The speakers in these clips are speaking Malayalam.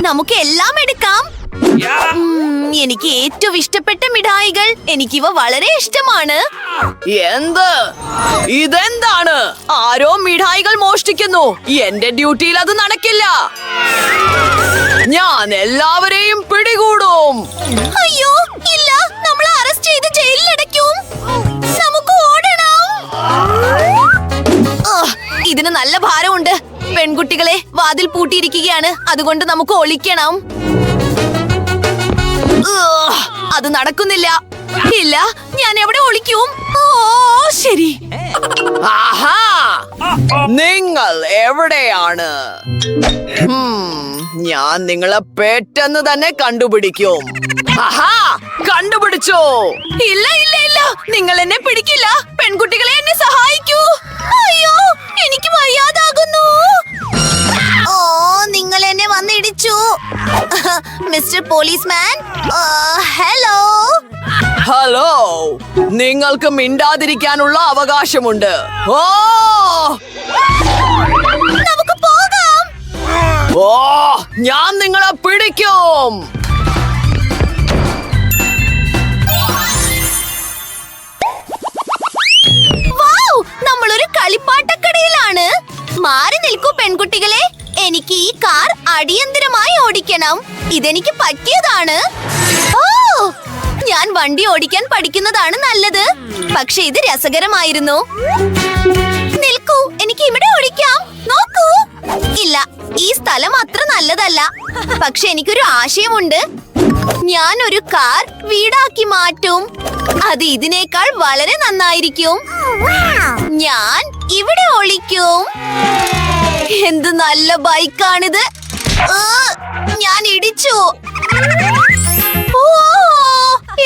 നമുക്ക് എല്ലാം എടുക്കാം. എനിക്ക് ഏറ്റവും ഇഷ്ടപ്പെട്ട മിഠായികൾ. എനിക്കിവ വളരെ ഇഷ്ടമാണ്. എന്ത് ഇതെന്താണ്? ആരോ മിഠായികൾ മോഷ്ടിക്കുന്നു. എന്റെ ഡ്യൂട്ടിയിൽ അത് നടക്കില്ല. ഞാൻ എല്ലാവരെയും പിടികൂടും. അയ്യോ ഇല്ല, നമ്മൾ അറസ്റ്റ് ചെയ്ത് ജയിലിലടയ്ക്കും. നമുക്ക് ഓടണം. ഇതിന് നല്ല ഭാരമുണ്ട്. പെൺകുട്ടികളെ, വാതിൽ പൂട്ടിയിരിക്കുകയാണ്. അതുകൊണ്ട് നമുക്ക് ഒളിക്കണം. അത് നടക്കുന്നില്ല. ഇല്ല, ഞാൻ എവിടെ ഒളിക്കും? ഓ ശരി. ആഹാ, നിങ്ങൾ എവിടെയാണ്? ഞാൻ നിങ്ങളെ പെട്ടെന്ന് തന്നെ കണ്ടുപിടിക്കും. ആഹാ, കണ്ടുപിടിച്ചോ? ഇല്ല ഇല്ല ഇല്ല, നിങ്ങൾ എന്നെ പിടിക്കില്ല. പെൺകുട്ടികളെ, എന്നെ സഹായിക്കൂ. അയ്യോ, എനിക്ക് വയ്യാതാകുന്നു. ഓ, നിങ്ങൾ എന്നെ വന്നിടിച്ചു. Mister policeman. ഹലോ. ഹലോ, നിങ്ങൾക്ക് മിണ്ടാതിരിക്കാനുള്ള അവകാശമുണ്ട്. ഓ, നമുക്ക് പോകാം. ഓ, ഞാൻ നിങ്ങളെ പിടിക്കും. നമ്മളൊരു കളിപ്പാട്ടക്കടയിലാണ്. മാറി നിൽക്കൂ പെൺകുട്ടികളെ. എനിക്ക് ഈ കാർ അടിയന്തരമായി ഓടിക്കണം. ഇതെനിക്ക് പറ്റിയതാണ്. ഓ, ഞാൻ വണ്ടി ഓടിക്കാൻ പഠിക്കുന്നതാണ് നല്ലത്. പക്ഷെ ഇത് രസകരമായിരുന്നു. നിൽക്കൂ, എനിക്ക് ഇവിടെ ഓടിക്കാം. നോക്കൂ. ഇല്ല, ഈ സ്ഥലം അത്ര നല്ലതല്ല. പക്ഷെ എനിക്കൊരു ആശയമുണ്ട്. ഞാൻ ഒരു കാർ വീടാക്കി മാറ്റും. അത് ഇതിനേക്കാൾ വളരെ നന്നായിരിക്കും. ഞാൻ ഇവിടെ ഒളിക്കും. എന്ത് നല്ല ബൈക്കാണിത്. ഞാൻ ഇടിച്ചു. ഓ,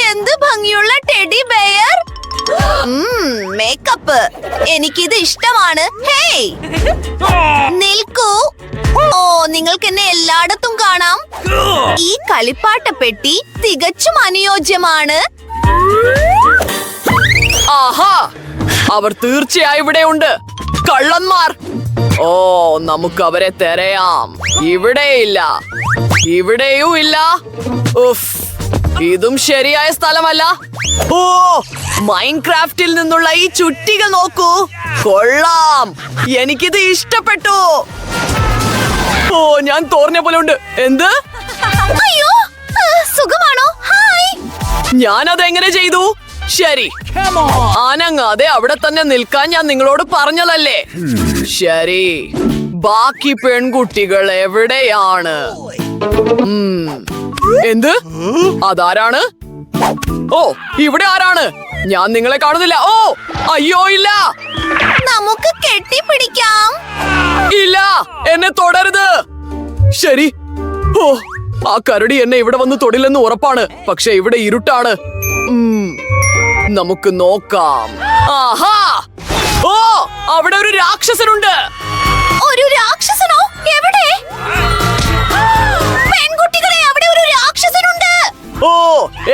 എന്ത് ഭംഗിയുള്ള ടെഡി ബെയർ. മേക്കപ്പ്, എനിക്കിത് ഇഷ്ടമാണ്. ഹേയ്, നിൽക്കൂ. ഓ, നിങ്ങൾക്ക് എന്നെ എല്ലായിടത്തും കാണാം. ഈ കളിപ്പാട്ട പെട്ടി തികച്ചും അനുയോജ്യമാണ്. ആഹാ, അവർ തീർച്ചയായും ഇവിടെയുണ്ട്. കള്ളന്മാർ. ഓ, നമുക്ക് അവരെ തിരയാം. ഇവിടെയില്ല, ഇവിടെയും ഇല്ല. ഉഫ്, ഇതും ശരിയായ സ്ഥലമല്ല. ഓ, മൈൻക്രാഫ്റ്റിൽ നിന്നുള്ള ഈ ചുറ്റിക നോക്കൂ. കൊള്ളാം, എനിക്കിത് ഇഷ്ടപ്പെട്ടു. ഓ, ഞാൻ തോർന്ന പോലെ ഉണ്ട്. എന്ത്? അയ്യോ, സുഖമാണോ? ഹായ്. ഞാനതെങ്ങനെ ചെയ്തു? ശരി, അനങ്ങാതെ അവിടെ തന്നെ നിൽക്കാൻ ഞാൻ നിങ്ങളോട് പറഞ്ഞതല്ലേ. ശരി, ബാക്കി പെൺകുട്ടികൾ എവിടെയാണ്? എന്ത്? അതാരാണ്? ഓ, ഇവിടെ ആരാണ്? ഞാൻ നിങ്ങളെ കാണുന്നില്ല. ഓ, അയ്യോ ഇല്ല. നമുക്ക് കെട്ടിപ്പിടിക്കാം. ഇല്ല, എന്നെ തൊടരുത്. ശരി. ഓ, ആ കരടി എന്നെ ഇവിടെ വന്ന് തൊടില്ലെന്ന് ഉറപ്പാണ്. പക്ഷെ ഇവിടെ ഇരുട്ടാണ്. നമുക്ക് നോക്കാം. ആഹാ, ഓ, അവിടെ ഒരു രാക്ഷസനുണ്ട്. ഒരു രാക്ഷസനോ? എവിടെ? പെൺകുട്ടികളെ, അവിടെ ഒരു രാക്ഷസനുണ്ട്. ഓ,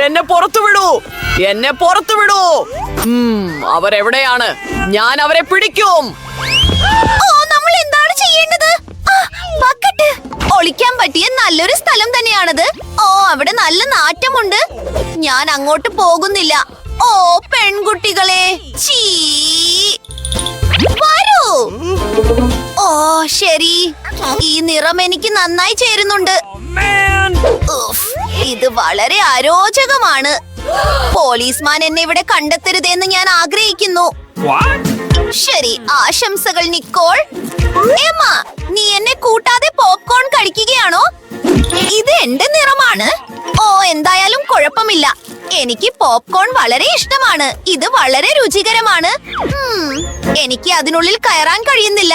എന്നെ പുറത്തു വിടൂ. എന്നെ പുറത്തു വിടൂ. അവരെവിടെയാണ്? ഞാൻ അവരെ പിടിക്കും. ഓ, നമ്മൾ എന്താണ് ചെയ്യേണ്ടത്? ബക്കറ്റ്. ഒളിക്കാൻ പറ്റിയ നല്ലൊരു സ്ഥലം തന്നെയാണത്. ഓ, അവിടെ നല്ല നാറ്റമുണ്ട്. ഞാൻ അങ്ങോട്ട് പോകുന്നില്ല. ഓ, പെൺകുട്ടികളെ, ചീ, വരൂ. ഓ ശരി, ഈ നിറം എനിക്ക് നന്നായി ചേരുന്നുണ്ട്. ഉഫ്, ഇത് വളരെ അരോചകമാണ്. പോലീസ്മാൻ എന്നെ ഇവിടെ കണ്ടെത്തരുതെന്ന് ഞാൻ ആഗ്രഹിക്കുന്നു. ശരി, ആശംസകൾ നിക്കോൾ. എമ്മ, നീ എന്നെ കൂട്ടാതെ പോപ്കോൺ കഴിക്കുകയാണോ? ഇത് എന്റെ നിറമാണ്. ഓ, എന്തായാലും കുഴപ്പമില്ല. എനിക്ക് പോപ്കോൺ വളരെ ഇഷ്ടമാണ്. ഇത് വളരെ രുചികരമാണ്. എനിക്ക് അതിനുള്ളിൽ കയറാൻ കഴിയുന്നില്ല.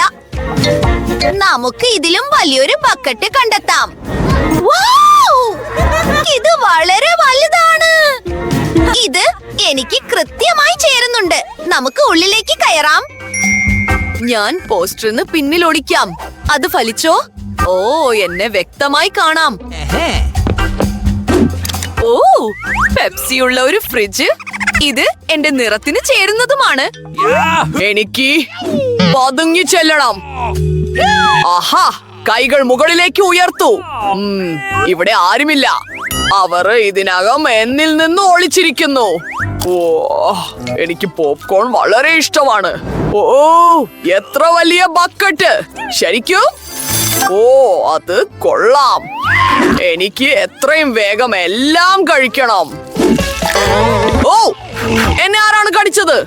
നമുക്ക് ഇതിലും വലിയൊരു ബക്കറ്റ് കണ്ടെത്താം. ഇത് വളരെ വലുതാണ്. ഇത് എനിക്ക് കൃത്യമായി ചേരുന്നുണ്ട്. നമുക്ക് ഉള്ളിലേക്ക് കയറാം. ഞാൻ പോസ്റ്ററിന് പിന്നിൽ ഒളിക്കാം. അത് ഫലിച്ചോ? ഓ, എന്നെ വ്യക്തമായി കാണാം. ഓ, പെപ്സിയുള്ള ഒരു ഫ്രിഡ്ജ്. ഇത് എന്റെ നിറത്തിന് ചേരുന്നതുമാണ്. എനിക്ക് പതുങ്ങി ചെല്ലണം. ആഹാ, കൈകൾ മുകളിലേക്ക് ഉയർത്തു. ഇവിടെ ആരുമില്ല. അവർ ഇതിനകം എന്നിൽ നിന്ന് ഒളിച്ചിരിക്കുന്നു. ഓ, എനിക്ക് പോപ്കോൺ വളരെ ഇഷ്ടമാണ്. ഓ, എത്ര വലിയ ബക്കറ്റ്! ശരിക്കും? ഓ, അത് കൊള്ളാം. എനിക്ക് എത്രയും വേഗം എല്ലാം കഴിക്കണം. ഓ, എന്നെ ആരാണ് കടിച്ചത്?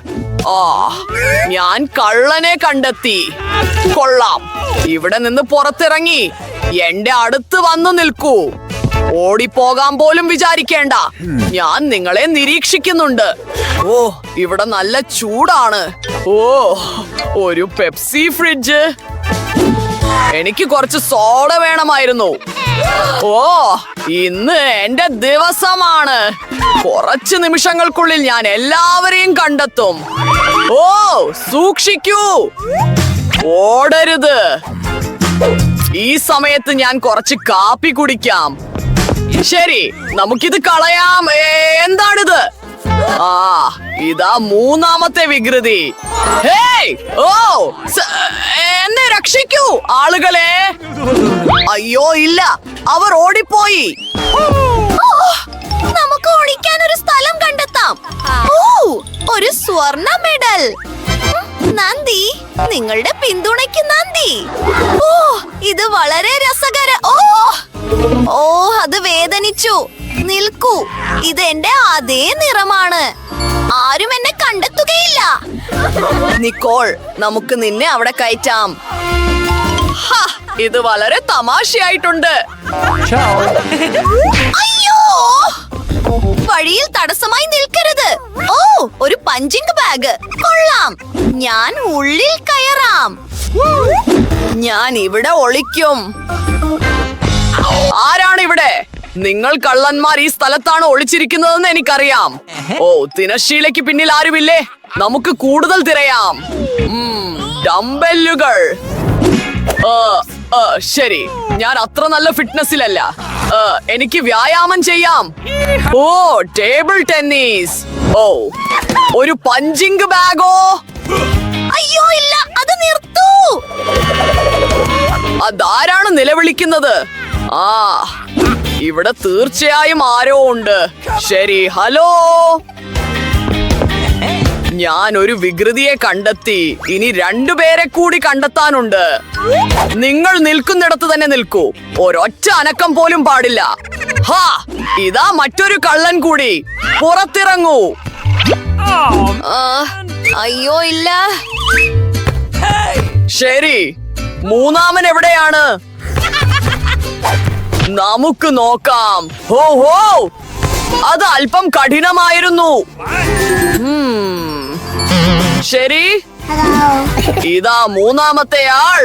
ഞാൻ കള്ളനെ കണ്ടെത്തി. കൊള്ളാം. ഇവിടെ നിന്ന് പുറത്തിറങ്ങി എന്റെ അടുത്ത് വന്നു നിൽക്കൂ. ഓടിപ്പോകാൻ പോലും വിചാരിക്കേണ്ട. ഞാൻ നിങ്ങളെ നിരീക്ഷിക്കുന്നുണ്ട്. ഓ, ഇവിടെ നല്ല ചൂടാണ്. ഓ, ഒരു പെപ്സി ഫ്രിഡ്ജ്. എനിക്ക് കുറച്ച് സോഡ വേണമായിരുന്നു. ഓ, ഇന്ന് എന്റെ ദിവസമാണ്. കുറച്ച് നിമിഷങ്ങൾക്കുള്ളിൽ ഞാൻ എല്ലാവരെയും കണ്ടെത്തും. ഓ, സൂക്ഷിക്കൂ, ഓടരുത്. ഈ സമയത്ത് ഞാൻ കുറച്ച് കാപ്പി കുടിക്കാം. ശരി, നമുക്കിത് കളയാം. എന്താണിത്? ഇതാ മൂന്നാമത്തെ വികൃതി. ഹേയ്! ഓ, എന്നെ രക്ഷിക്കൂ ആളുകളെ. അയ്യോ ഇല്ല, അവർ ഓടിപ്പോയി. നമുക്ക് ഒളിക്കാൻ ഒരു സ്ഥലം കണ്ടെത്താം. ഓ, ഒരു സ്വർണ്ണ മെഡൽ. നന്ദി, നിങ്ങളുടെ പിന്തുണയ്ക്ക് നന്ദി. ഓ, ഇത് വളരെ രസകര. ഓ, അത് വേദനിച്ചു. നിൽക്കൂ, ഇത് എന്റെ അതേ നിറമാണ്. ആരും എന്നെ കണ്ടെത്തുകയില്ല. നിക്കോൾ, നമുക്ക് നിന്നെ അവിടെ കയറ്റാം. ഇത് വളരെ തമാശയായിട്ടുണ്ട്. അയ്യോ, വഴിയിൽ തടസ്സമായി നിൽക്കരുത്. ഓ, ഒരു പഞ്ചിങ് ബാഗ്. കൊള്ളാം, ഞാൻ ഉള്ളിൽ കയറാം. ഞാൻ ഇവിടെ ഒളിക്കും. ആരാണ് ഇവിടെ? നിങ്ങൾ കള്ളന്മാർ ഈ സ്ഥലത്താണ് ഒളിച്ചിരിക്കുന്നതെന്ന് എനിക്കറിയാം. ഓ, തിരശ്ശീലയ്ക്ക് പിന്നിൽ ആരുമില്ലേ? നമുക്ക് കൂടുതൽ തിരയാം. ഡംബെല്ലുകൾ. ശരി, ഞാൻ അത്ര നല്ല ഫിറ്റ്നസിലല്ല. എനിക്ക് വ്യായാമം ചെയ്യാം. ഓ, ടേബിൾ ടെന്നീസ്. ഓ, ഒരു പഞ്ചിങ് ബാഗോ? അയ്യോ ഇല്ല, അത് നിർത്തൂ. അതാരാണ് നിലവിളിക്കുന്നത്? ഇവിടെ തീർച്ചയായും ആരോ ഉണ്ട്. ശരി, ഹലോ. ഞാൻ ഒരു വികൃതിയെ കണ്ടെത്തി. ഇനി രണ്ടുപേരെ കൂടി കണ്ടെത്താനുണ്ട്. നിങ്ങൾ നിൽക്കുന്നിടത്ത് തന്നെ നിൽക്കൂ. ഒരൊറ്റ അനക്കം പോലും പാടില്ല. ഇതാ മറ്റൊരു കള്ളൻ കൂടി. പുറത്തിറങ്ങൂ. അയ്യോ ഇല്ല. ശരി, മൂന്നാമൻ എവിടെയാണ്? നമുക്ക് നോക്കാം. ഹോ ഹോ, അത് അല്പം കഠിനമായിരുന്നു. ശരി, ഇതാ മൂന്നാമത്തെ ആൾ.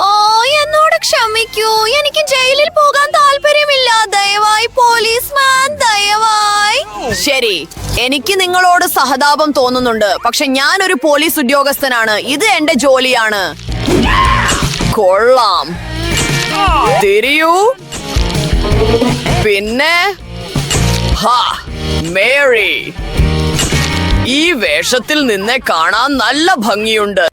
ഓ, എന്നോട് ക്ഷമിക്കൂ. എനിക്ക് ജയിലിൽ പോകാൻ താല്പര്യമില്ല. ദയവായി പോലീസ്മാൻ, ദയവായി. ശരി, എനിക്ക് നിങ്ങളോട് സഹതാപം തോന്നുന്നുണ്ട്. പക്ഷെ ഞാൻ ഒരു പോലീസ് ഉദ്യോഗസ്ഥനാണ്. ഇത് എന്റെ ജോലിയാണ്. കൊള്ളാം. തിരിയൂ. പിന്നെ മേരി, ഈ വേഷത്തിൽ നിന്നെ കാണാൻ നല്ല ഭംഗിയുണ്ട്.